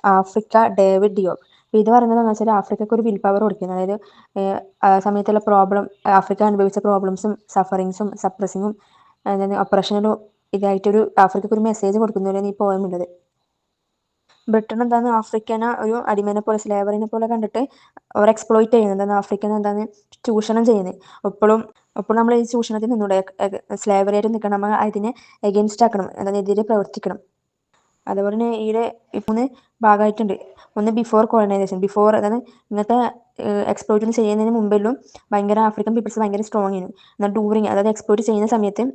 Africa David Diop. അപ്പോൾ ഇത് പറയുന്നതെന്ന് വെച്ചാൽ ആഫ്രിക്കയ്ക്ക് ഒരു വിൽ പവർ കൊടുക്കുന്നത്. അതായത് ആ സമയത്തുള്ള ആഫ്രിക്ക അനുഭവിച്ച പ്രോബ്ലംസും സഫറിങ്സും സപ്രസിങ്ങും അതായത് ഒപ്പറേഷനിലും ഇതായിട്ടൊരു ആഫ്രിക്കയ്ക്ക് ഒരു മെസ്സേജ് കൊടുക്കുന്നവരാണ് ഈ പോയം ഉള്ളത്. ബ്രിട്ടൻ എന്താണ് ആഫ്രിക്കനെ ഒരു അടിമനെ പോലെ സ്ലേവറിനെ പോലെ കണ്ടിട്ട് അവർ എക്സ്പ്ലോയിറ്റ് ചെയ്യുന്നത്, എന്താണ് ആഫ്രിക്കനെ എന്താണ് ചൂഷണം ചെയ്യുന്നത്. എപ്പോഴും നമ്മൾ ഈ ചൂഷണത്തിൽ നിന്നൂടെ, സ്ലേവറി ആയിട്ട് നിൽക്കണം, നമ്മൾ അതിനെ എഗെയിൻസ്റ്റ് ആക്കണം, അതിനെതിരെ പ്രവർത്തിക്കണം. അതുപോലെ തന്നെ ഇതിലെ 3 ഭാഗമായിട്ടുണ്ട്. ഒന്ന് ബിഫോർ കോളനൈസേഷൻ, അതായത് ഇങ്ങനത്തെ എക്സ്പ്ലോയിറ്റ് ചെയ്യുന്നതിന് മുമ്പെല്ലാം ഭയങ്കര ആഫ്രിക്കൻ പീപ്പിൾസ് ഭയങ്കര സ്ട്രോങ് ആയിരുന്നു. എന്നാൽ അതായത് എക്സ്പ്ലോയിറ്റ് ചെയ്യുന്ന സമയത്ത്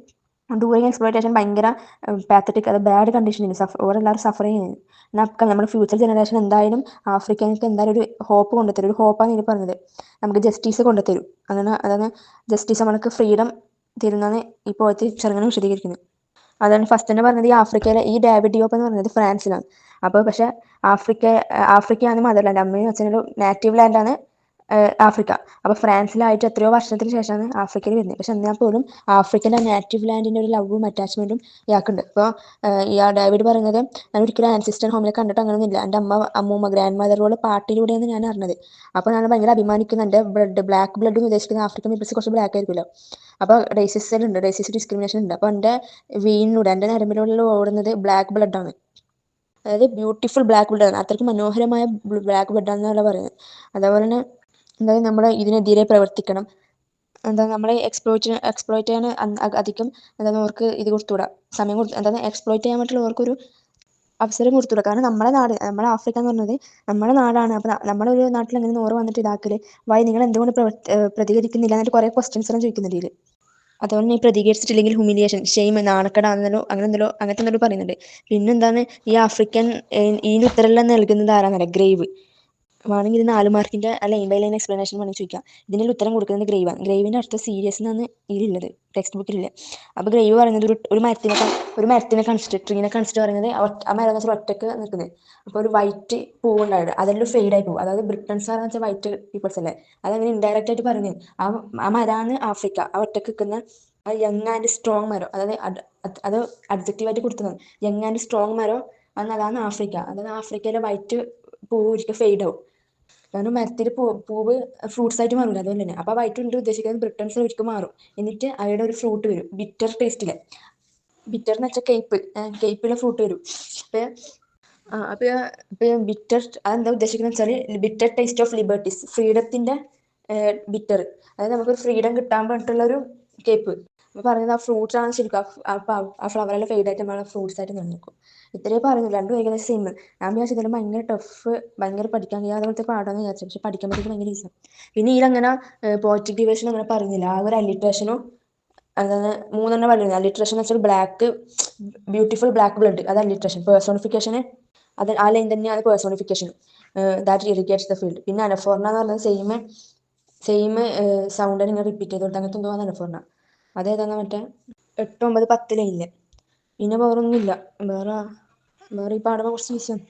എക്സ്പ്ലോയിറ്റേഷൻ ഭയങ്കര പാത്തറ്റിക്, അത് ബാഡ് കണ്ടീഷനിൽ ഓരെല്ലാവരും സഫർ ചെയ്യുന്നത്. എന്നാൽ നമ്മുടെ ഫ്യൂച്ചർ ജനറേഷൻ എന്തായാലും ആഫ്രിക്കൻക്ക് എന്തായാലും ഒരു ഹോപ്പ് കൊണ്ടുത്തരും. ഒരു ഹോപ്പാണ് ഇതിൽ പറഞ്ഞത്. നമുക്ക് ജസ്റ്റിസ് കൊണ്ടുത്തരും. അങ്ങനെ അതായത് ജസ്റ്റിസ് നമ്മൾക്ക് ഫ്രീഡം തരുന്നതാണ് ഈ പോയറ്റ് ചെറുങ്ങനെ വിശദീകരിക്കുന്നത്. അതാണ് ഫസ്റ്റ് തന്നെ പറഞ്ഞത്. ഈ ഡേവിഡ് ഡിയോപ്പ് എന്ന് പറയുന്നത് ഫ്രാൻസിലാണ്. അപ്പോൾ പക്ഷേ ആഫ്രിക്കയാണ് മദർലാൻഡ്, അമ്മയും അച്ഛനും നാറ്റീവ് ലാൻഡാണ് ആഫ്രിക്ക. അപ്പോൾ ഫ്രാൻസിലായിട്ട് എത്രയോ വർഷത്തിന് ശേഷമാണ് ആഫ്രിക്കയിൽ വരുന്നത്. പക്ഷെ എന്നാൽ പോലും ആഫ്രിക്കൻ്റെ നാറ്റീവ് ലാൻഡിൻ്റെ ഒരു ലവും അറ്റാച്ച്മെൻറ്റും ഇയാൾക്കുണ്ട്. അപ്പോൾ ഡേവിഡ് പറയുന്നത്, ഞാൻ ഒരിക്കലും ആൻസിസ്റ്റർ ഹോമിൽ കണ്ടിട്ട് അങ്ങനെയൊന്നുമില്ല. എൻ്റെ അമ്മൂമ്മ ഗ്രാൻഡ് മദറോട് പാട്ടിലൂടെയാണ് ഞാൻ അറിഞ്ഞത്. അപ്പോൾ ഞാൻ ഭയങ്കര അഭിമാനിക്കുന്നു. എൻ്റെ ബ്ലാക്ക് ബ്ലഡ് ഉദ്ദേശിക്കുന്ന ആഫ്രിക്കൻ പീപ്പിൾസ് കുറച്ച് ബ്ലാക്ക് ആയിരിക്കുമല്ലോ. അപ്പോൾ റേസിസ്റ്റ് ഡിസ്ക്രിമിനേഷൻ ഉണ്ട്. അപ്പോൾ എൻ്റെ എൻ്റെ നരമ്പിലൂടെ ഓടുന്നത് ബ്ലാക്ക് ബ്ലഡാണ്. അതായത് ബ്യൂട്ടിഫുൾ ബ്ലാക്ക് ബ്ലഡാണ്, അത്രയ്ക്ക് മനോഹരമായ ബ്ലാക്ക് ബ്ലഡാണെന്നല്ല പറയുന്നത്. അതേപോലെ തന്നെ എന്തായാലും നമ്മൾ ഇതിനെതിരെ പ്രവർത്തിക്കണം. നമ്മളെ എക്സ്പ്ലോയിറ്റ് ചെയ്യാൻ അധികം അവർക്ക് ഇത് കൊടുത്തുകൂടാ, എക്സ്പ്ലോയിറ്റ് ചെയ്യാൻ മറ്റുള്ളവർക്കൊരു അവസരം കൊടുത്തുകൂടാ. കാരണം നമ്മളെ ആഫ്രിക്ക എന്ന് പറഞ്ഞത് നമ്മുടെ നാടാണ്. അപ്പോൾ നമ്മുടെ ഒരു നാട്ടിൽ എങ്ങനെ 100 വന്നിട്ട് ഇതാക്കല്, നിങ്ങൾ എന്തുകൊണ്ട് പ്രതികരിക്കുന്നില്ല എന്നിട്ട് കുറേ ക്വസ്റ്റ്യൻസ് എല്ലാം ചോദിക്കുന്നുണ്ട് ഇതിൽ. അതുപോലെ നീ പ്രതികരിച്ചിട്ടില്ലെങ്കിൽ ഹ്യൂമിലിയേഷൻ, ഷെയിം, നാണക്കേടാണെന്നല്ലോ അങ്ങനത്തെ എന്തെല്ലോ പറയുന്നുണ്ട്. പിന്നെന്താണ് ഈ ആഫ്രിക്കൻ ഇതിന് ഉത്തരമെല്ലാം നൽകുന്നത് ആരാന്നല്ല, ഗ്രേവ്. വേണമെങ്കിൽ 4 മാർക്കിൻ്റെ ലൈൻ എക്സ്പ്ലനേഷൻ വേണമെങ്കിൽ ചോദിക്കാം. ഇതിനുള്ള ഉത്തരം കൊടുക്കുന്നത് ഗ്രേവാണ്. ഗ്രേവിൻ്റെ അടുത്ത സീരിയസ് എന്നാണ് ഇതിലുള്ളത്, ടെക്സ്റ്റ് ബുക്കിലില്ല. അപ്പോൾ ഗ്രേവ് പറയുന്നത് ഒരു മരത്തിനെ കൺസിഡർ പറയുന്നത് ആ മരം എന്ന് വെച്ചാൽ ഒറ്റക്ക് നിൽക്കുന്നത്. അപ്പോൾ ഒരു വൈറ്റ് പൂവ് ഉണ്ടായത് അതെല്ലാം ഫെയ്ഡായി പോകും. അതായത് ബ്രിട്ടൻസ് എന്ന് വെച്ചാൽ വൈറ്റ് പീപ്പിൾസ് അല്ലേ, അതങ്ങനെ ഇൻഡയറക്റ്റ് ആയിട്ട് പറയുന്നത് ആ മരമാണ് ആഫ്രിക്ക. ആ ഒറ്റക്ക് നിൽക്കുന്ന ആ യങ് ആൻഡ് സ്ട്രോങ് മരം, അതായത് അത് അഡ്ജക്റ്റീവായിട്ട് കൊടുത്തതാണ്. യങ് ആൻഡ് സ്ട്രോങ് മരം അതാണ് ആഫ്രിക്ക. അതായത് ആഫ്രിക്കയിലെ വൈറ്റ് പൂവ് ഒരിക്കൽ ഫെയ്ഡ് ആവും. കാരണം മരത്തിൽ പൂവ് ഫ്രൂട്ട്സ് ആയിട്ട് മാറില്ല, അതുപോലെ തന്നെ. അപ്പോൾ വൈറ്റ് കൊണ്ട് ഉദ്ദേശിക്കുന്നത് ബ്രിട്ടൻസ് ഒരിക്കൽ മാറും. എന്നിട്ട് അവയുടെ ഒരു ഫ്രൂട്ട് വരും, ബിറ്റർ ടേസ്റ്റിലെ. ബിറ്റർ എന്ന് വെച്ചാൽ കേപ്പിലെ ഫ്രൂട്ട് വരും. അപ്പോൾ ബിറ്റർ അതെന്താ ഉദ്ദേശിക്കുന്നത് വെച്ചാൽ ബിറ്റർ ടേസ്റ്റ് ഓഫ് ലിബർട്ടീസ്, ഫ്രീഡത്തിൻ്റെ ബിറ്റർ. അതായത് നമുക്കൊരു ഫ്രീഡം കിട്ടാൻ വേണ്ടിയിട്ടുള്ളൊരു കേപ്പ്. അപ്പോൾ പറയുന്നത് ആ ഫ്രൂട്ട്സ് ആണ് ശരിക്കും. ആ ഫ്ലവറെല്ലാം ഫെയ്ഡ് ആയിട്ട് നമ്മൾ ഫ്രൂട്ട്സ് ആയിട്ട് നിൽക്കും. ഇത്രയും പറയുന്നു. രണ്ടും ഏകദേശം സെയിം. ഞാൻ വിചാരിച്ചത് ഭയങ്കര ടഫ്, ഭയങ്കര പഠിക്കാൻ അതുപോലത്തെ പാടാന്ന് വിചാരിച്ചു. പക്ഷെ പഠിക്കാൻ പറ്റിയിട്ട് ഭയങ്കര ഈസിയാണ്. പിന്നെ ഇതിലങ്ങനെ പോയറ്റിക് ഡിവിഷൻ അങ്ങനെ പറയുന്നില്ല. ആ ഒരു അലിട്രേഷനും അതായത് 3 പറയുന്നത്. അലിട്രേഷൻ എന്ന് വെച്ചാൽ ബ്യൂട്ടിഫുൾ ബ്ലാക്ക് ബ്ലഡ്, അത് അലിട്രേഷൻ. പേഴ്സോണിഫിക്കേഷന് ആ ലൈൻ തന്നെയാണ് പേഴ്സോണിഫിക്കേഷൻ, ദാറ്റ് ഇറിഗേറ്റ്സ് ദ ഫീൽഡ്. പിന്നെ അനഫോർണ എന്ന് പറഞ്ഞത് സെയിം സൗണ്ട് ഇങ്ങനെ റിപ്പീറ്റ് ചെയ്തോട്ട് അങ്ങനത്തെ എന്തോ അനഫോർണ. അതേതാന്ന് മറ്റേ 8, 9, 10 ലൈനില്. പിന്നെ വേറൊന്നുമില്ല. വേറെ ഈ പാടുമ്പോൾ കുറച്ച് ഈസിയാണ്.